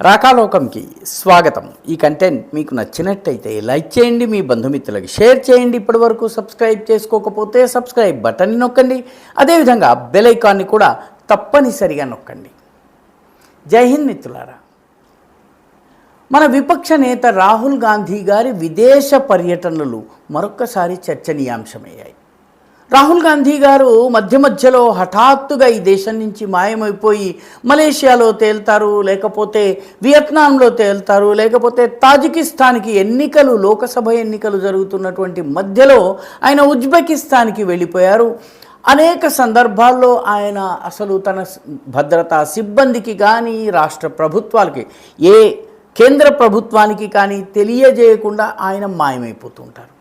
రాకాలోకంకి స్వాగతం. ఈ కంటెంట్ మీకు నచ్చినట్టయితే లైక్ చేయండి, మీ బంధుమిత్రులకి షేర్ చేయండి. ఇప్పటివరకు సబ్స్క్రైబ్ చేసుకోకపోతే సబ్స్క్రైబ్ బటన్ని నొక్కండి. అదేవిధంగా బెల్ ఐకాన్ని కూడా తప్పనిసరిగా నొక్కండి. జై హింద్ మిత్రులారా. మన విపక్ష నేత రాహుల్ గాంధీ గారి విదేశ పర్యటనలు మరొక్కసారి చర్చనీయాంశమయ్యాయి. రాహుల్ గాంధీ గారు మధ్యలో హఠాత్తుగా ఈ దేశం నుంచి మాయమైపోయి మలేషియాలో తేల్తారు, లేకపోతే వియత్నాంలో తేల్తారు, లేకపోతే తాజికిస్తాన్కి లోకసభ ఎన్నికలు జరుగుతున్నటువంటి మధ్యలో ఆయన ఉజ్బెకిస్తాన్కి వెళ్ళిపోయారు. అనేక సందర్భాల్లో ఆయన అసలు తన భద్రతా సిబ్బందికి కానీ రాష్ట్ర ప్రభుత్వాలకి కేంద్ర ప్రభుత్వానికి కానీ తెలియజేయకుండా ఆయన మాయమైపోతుంటారు.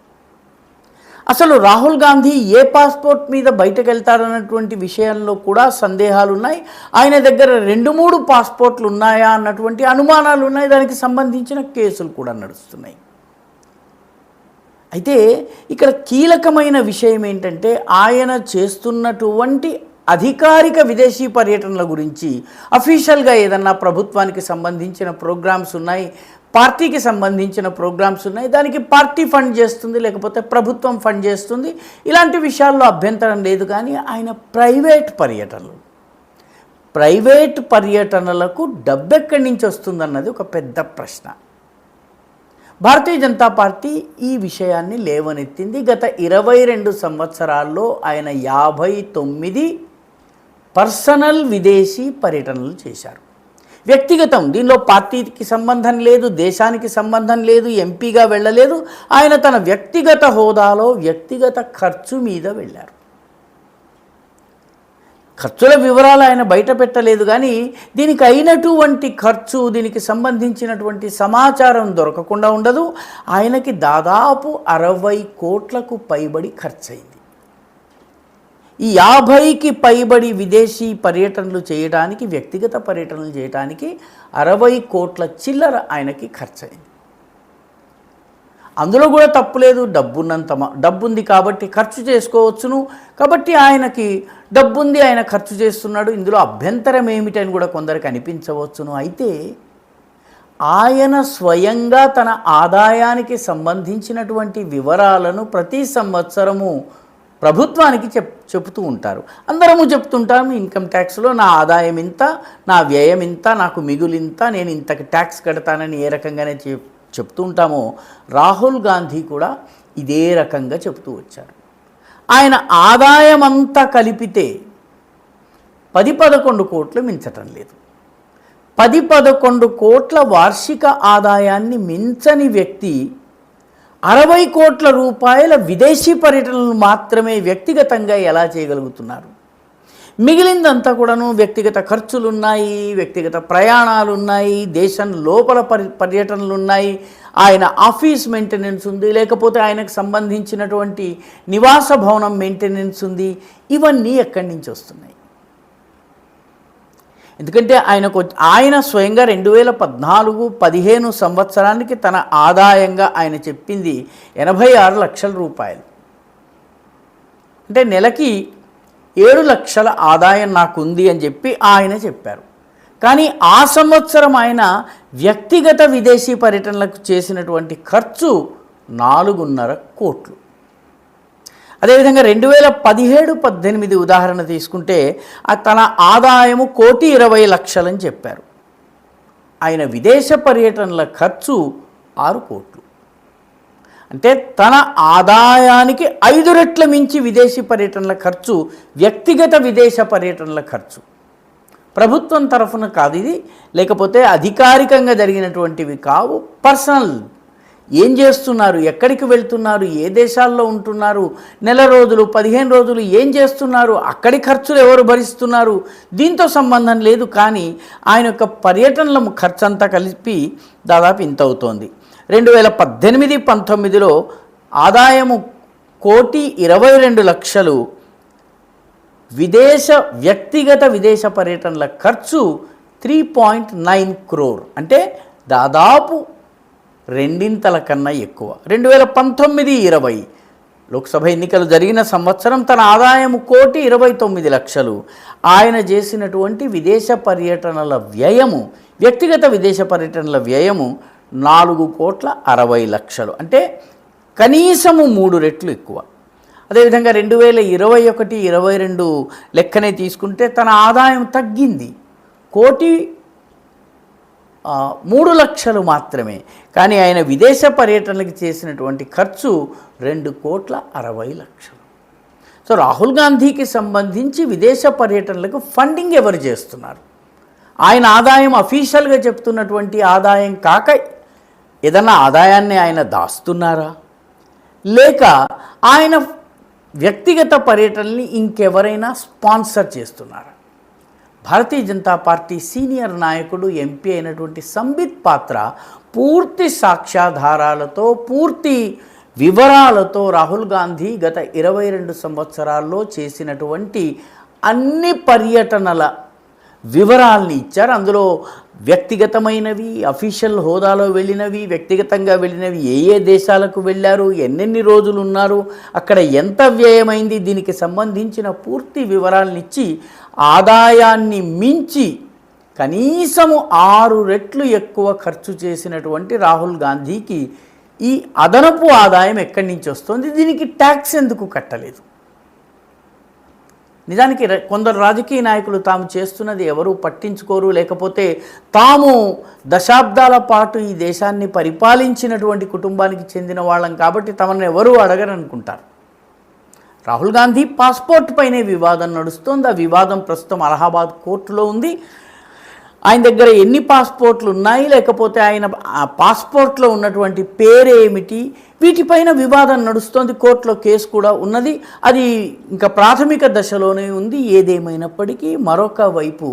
అసలు రాహుల్ గాంధీ ఏ పాస్పోర్ట్ మీద బయటకు వెళ్తారన్నటువంటి విషయంలో కూడా సందేహాలు ఉన్నాయి. ఆయన దగ్గర 2-3 పాస్పోర్ట్లు ఉన్నాయా అన్నటువంటి అనుమానాలు ఉన్నాయి. దానికి సంబంధించిన కేసులు కూడా నడుస్తున్నాయి. అయితే ఇక్కడ కీలకమైన విషయం ఏంటంటే ఆయన చేస్తున్నటువంటి అధికారిక విదేశీ పర్యటనల గురించి అఫీషియల్గా ఏదన్నా ప్రభుత్వానికి సంబంధించిన ప్రోగ్రామ్స్ ఉన్నాయి, పార్టీకి సంబంధించిన ప్రోగ్రామ్స్ ఉన్నాయి, దానికి పార్టీ ఫండ్ చేస్తుంది, లేకపోతే ప్రభుత్వం ఫండ్ చేస్తుంది. ఇలాంటి విషయాల్లో అభ్యంతరం లేదు. కానీ ఆయన ప్రైవేట్ పర్యటనలకు డబ్బు ఎక్కడి నుంచి వస్తుందన్నది ఒక పెద్ద ప్రశ్న. భారతీయ జనతా పార్టీ ఈ విషయాన్ని లేవనెత్తింది. గత 22 సంవత్సరాల్లో ఆయన 59 పర్సనల్ విదేశీ పర్యటనలు చేశారు. వ్యక్తిగతం, దీనిలో పార్టీకి సంబంధం లేదు, దేశానికి సంబంధం లేదు, ఎంపీగా వెళ్ళలేదు. ఆయన తన వ్యక్తిగత హోదాలో వ్యక్తిగత ఖర్చు మీద వెళ్ళారు. ఖర్చుల వివరాలు ఆయన బయట పెట్టలేదు. కానీ దీనికి అయినటువంటి ఖర్చు, దీనికి సంబంధించినటువంటి సమాచారం దొరకకుండా ఉండదు. ఆయనకి దాదాపు 60 కోట్లకు పైబడి ఖర్చు అయింది. ఈ 50కి పైబడి విదేశీ పర్యటనలు చేయడానికి, వ్యక్తిగత పర్యటనలు చేయడానికి 60 కోట్ల చిల్లర ఆయనకి ఖర్చు అయింది. అందులో కూడా తప్పులేదు. డబ్బుంది కాబట్టి ఖర్చు చేసుకోవచ్చును. కాబట్టి ఆయనకి డబ్బుంది, ఆయన ఖర్చు చేస్తున్నాడు. ఇందులో అభ్యంతరం ఏమిటని కూడా కొందరికి అనిపించవచ్చును. అయితే ఆయన స్వయంగా తన ఆదాయానికి సంబంధించినటువంటి వివరాలను ప్రతి సంవత్సరము ప్రభుత్వానికి చెప్తూ ఉంటారు. అందరము చెప్తుంటాము, ఇన్కమ్ ట్యాక్స్లో నా ఆదాయం ఇంత, నా వ్యయం ఇంత, నాకు మిగులింత, నేను ఇంతకి ట్యాక్స్ కడతానని ఏ రకంగానే చెప్తూ ఉంటామో రాహుల్ గాంధీ కూడా ఇదే రకంగా చెప్తూ వచ్చారు. ఆయన ఆదాయం అంతా కలిపితే 10-11 కోట్లు మించటం లేదు. 10-11 కోట్ల వార్షిక ఆదాయాన్ని మించని వ్యక్తి 60 కోట్ల రూపాయల విదేశీ పర్యటనలు మాత్రమే వ్యక్తిగతంగా ఎలా చేయగలుగుతున్నారు? మిగిలిందంతా కూడాను వ్యక్తిగత ఖర్చులున్నాయి, వ్యక్తిగత ప్రయాణాలున్నాయి, దేశం లోపల పర్యటనలున్నాయి, ఆయన ఆఫీస్ మెయింటెనెన్స్ ఉంది, లేకపోతే ఆయనకు సంబంధించినటువంటి నివాస భవనం మెయింటెనెన్స్ ఉంది. ఇవన్నీ ఎక్కడి నుంచి వస్తున్నాయి? ఎందుకంటే ఆయన స్వయంగా 2014-15 సంవత్సరానికి తన ఆదాయంగా ఆయన చెప్పింది 86 లక్షల రూపాయలు. అంటే నెలకి 7 లక్షల ఆదాయం నాకుంది అని చెప్పి ఆయన చెప్పారు. కానీ ఆ సంవత్సరం ఆయన వ్యక్తిగత విదేశీ పర్యటనలకు చేసినటువంటి ఖర్చు 4.5 కోట్లు. అదేవిధంగా 2017-18 ఉదాహరణ తీసుకుంటే తన ఆదాయము 1,20,00,000 అని చెప్పారు. ఆయన విదేశ పర్యటనల ఖర్చు 6 కోట్లు. అంటే తన ఆదాయానికి 5 రెట్ల మించి విదేశీ పర్యటనల ఖర్చు, వ్యక్తిగత విదేశ పర్యటనల ఖర్చు. ప్రభుత్వం తరఫున కాదు ఇది, లేకపోతే అధికారికంగా జరిగినటువంటివి కావు. పర్సనల్, ఏం చేస్తున్నారు, ఎక్కడికి వెళ్తున్నారు, ఏ దేశాల్లో ఉంటున్నారు, నెల రోజులు 15 రోజులు ఏం చేస్తున్నారు, అక్కడి ఖర్చులు ఎవరు భరిస్తున్నారు, దీంతో సంబంధం లేదు. కానీ ఆయన యొక్క పర్యటనల ఖర్చు అంతా కలిపి దాదాపు ఇంత అవుతోంది. 2018-19లో ఆదాయము 1,22,00,000, వ్యక్తిగత విదేశ పర్యటనల ఖర్చు 3.9 crore. అంటే దాదాపు 2 కన్నా ఎక్కువ. 2019-20 లోక్సభ ఎన్నికలు జరిగిన సంవత్సరం తన ఆదాయం 1,29,00,000. ఆయన చేసినటువంటి విదేశ పర్యటనల వ్యయము వ్యక్తిగత విదేశ పర్యటనల వ్యయము 4,60,00,000 అంటే కనీసము 3 రెట్లు ఎక్కువ. అదేవిధంగా 2021-22 లెక్కనే తీసుకుంటే తన ఆదాయం తగ్గింది, 1,03,00,000 మాత్రమే. కానీ ఆయన విదేశ పర్యటనలకు చేసినటువంటి ఖర్చు 2,60,00,000. సో రాహుల్ గాంధీకి సంబంధించి విదేశ పర్యటనలకు ఫండింగ్ ఎవరు చేస్తున్నారు? ఆయన ఆదాయం అఫీషియల్గా చెప్తున్నటువంటి ఆదాయం కాక ఏదన్నా ఆదాయాన్ని ఆయన దాస్తున్నారా, లేక ఆయన వ్యక్తిగత పర్యటనల్ని ఇంకెవరైనా స్పాన్సర్ చేస్తున్నారా? భారతీయ జనతా పార్టీ సీనియర్ నాయకుడు ఎంపీ అయినటువంటి సంబిత్ పాత్ర పూర్తి సాక్ష్యాధారాలతో, పూర్తి వివరాలతో రాహుల్ గాంధీ గత 22 సంవత్సరాల్లో చేసినటువంటి అన్ని పర్యటనల వివరాల్ని ఇచ్చారు. అందులో వ్యక్తిగతమైనవి, అఫీషియల్ హోదాలో వెళ్ళినవి, వ్యక్తిగతంగా వెళ్ళినవి, ఏ ఏ దేశాలకు వెళ్ళారు, ఎన్నెన్ని రోజులు ఉన్నారు, అక్కడ ఎంత వ్యయమైంది, దీనికి సంబంధించిన పూర్తి వివరాలను ఇచ్చి ఆదాయాన్ని మించి కనీసము 6 రెట్లు ఎక్కువ ఖర్చు చేసినటువంటి రాహుల్ గాంధీకి ఈ అదనపు ఆదాయం ఎక్కడి నుంచి వస్తుంది? దీనికి ట్యాక్స్ ఎందుకు కట్టలేదు? నిజానికి కొందరు రాజకీయ నాయకులు తాము చేస్తున్నది ఎవరు పట్టించుకోరు, లేకపోతే తాము దశాబ్దాల పాటు ఈ దేశాన్ని పరిపాలించినటువంటి కుటుంబానికి చెందిన వాళ్ళం కాబట్టి తమను ఎవరు అడగరనుకుంటారు. రాహుల్ గాంధీ పాస్పోర్ట్ పైనే వివాదం నడుస్తోంది. ఆ వివాదం ప్రస్తుతం అలహాబాద్ కోర్టులో ఉంది. ఆయన దగ్గర ఎన్ని పాస్పోర్ట్లు ఉన్నాయి, లేకపోతే ఆయన పాస్పోర్ట్లో ఉన్నటువంటి పేరేమిటి, వీటిపైన వివాదం నడుస్తోంది. కోర్టులో కేసు కూడా ఉన్నది. అది ఇంకా ప్రాథమిక దశలోనే ఉంది. ఏదేమైనప్పటికీ మరొక వైపు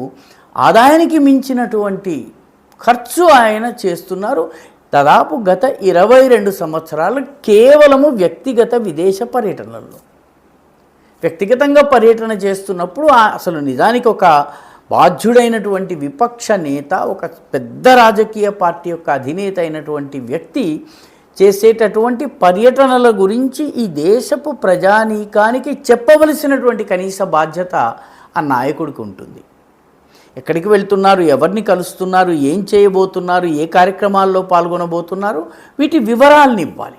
ఆదాయానికి మించినటువంటి ఖర్చు ఆయన చేస్తున్నారు. దాదాపు గత 22 సంవత్సరాలు కేవలము వ్యక్తిగత విదేశ పర్యటనల్లో. వ్యక్తిగతంగా పర్యటన చేస్తున్నప్పుడు అసలు నిజానికి ఒక బాధ్యుడైనటువంటి విపక్ష నేత, ఒక పెద్ద రాజకీయ పార్టీ యొక్క అధినేత అయినటువంటి వ్యక్తి చేసేటటువంటి పర్యటనల గురించి ఈ దేశపు ప్రజానీకానికి చెప్పవలసినటువంటి కనీస బాధ్యత ఆ నాయకుడికి ఉంటుంది. ఎక్కడికి వెళ్తున్నారు, ఎవరిని కలుస్తున్నారు, ఏం చేయబోతున్నారు, ఏ కార్యక్రమాల్లో పాల్గొనబోతున్నారు, వీటి వివరాలను ఇవ్వాలి.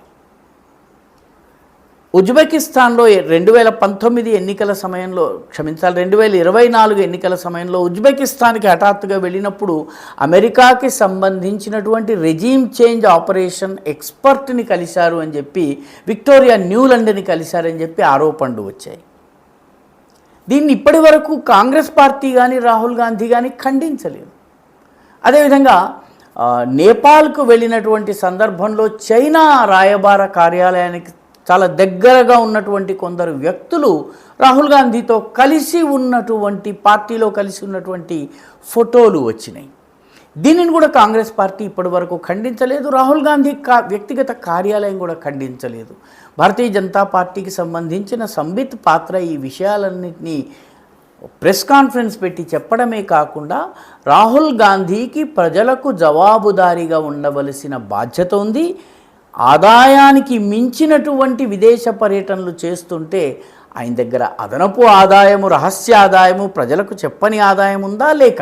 ఉజ్బెకిస్తాన్లో 2019 ఎన్నికల సమయంలో, 2024 ఎన్నికల సమయంలో ఉజ్బెకిస్తాన్కి హఠాత్తుగా వెళ్ళినప్పుడు అమెరికాకి సంబంధించినటువంటి రెజీమ్ చేంజ్ ఆపరేషన్ ఎక్స్పర్ట్ని కలిశారు అని చెప్పి, విక్టోరియా న్యూలాండ్ని కలిశారని చెప్పి ఆరోపణలు వచ్చాయి. దీన్ని ఇప్పటి వరకు కాంగ్రెస్ పార్టీ కానీ రాహుల్ గాంధీ కానీ ఖండించలేదు. అదేవిధంగా నేపాల్కు వెళ్ళినటువంటి సందర్భంలో చైనా రాయబార కార్యాలయానికి చాలా దగ్గరగా ఉన్నటువంటి కొందరు వ్యక్తులు రాహుల్ గాంధీతో కలిసి ఉన్నటువంటి, పార్టీలో కలిసి ఉన్నటువంటి ఫోటోలు వచ్చినాయి. దీనిని కూడా కాంగ్రెస్ పార్టీ ఇప్పటి వరకు ఖండించలేదు. రాహుల్ గాంధీ వ్యక్తిగత కార్యాలయం కూడా ఖండించలేదు. భారతీయ జనతా పార్టీకి సంబంధించిన సంబిత్ పాత్ర ఈ విషయాలన్నింటినీ ప్రెస్ కాన్ఫరెన్స్ పెట్టి చెప్పడమే కాకుండా రాహుల్ గాంధీకి ప్రజలకు జవాబుదారీగా ఉండవలసిన బాధ్యత ఉంది. ఆదాయానికి మించినటువంటి విదేశ పర్యటనలు చేస్తుంటే ఆయన దగ్గర అదనపు ఆదాయము, రహస్య ఆదాయము, ప్రజలకు చెప్పని ఆదాయం ఉందా, లేక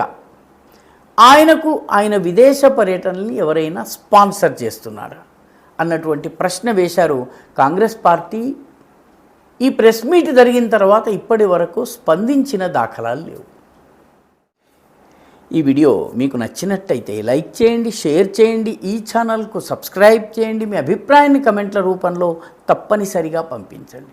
ఆయన విదేశ పర్యటనల్ని ఎవరైనా స్పాన్సర్ చేస్తున్నారా అన్నటువంటి ప్రశ్న వేశారు కాంగ్రెస్ పార్టీ. ఈ ప్రెస్ మీట్ జరిగిన తర్వాత ఇప్పటి వరకు స్పందించిన దాఖలాలు లేవు. ఈ వీడియో మీకు నచ్చినట్టయితే లైక్ చేయండి, షేర్ చేయండి, ఈ ఛానల్కు సబ్స్క్రైబ్ చేయండి. మీ అభిప్రాయాన్ని కమెంట్ల రూపంలో తప్పనిసరిగా పంపించండి.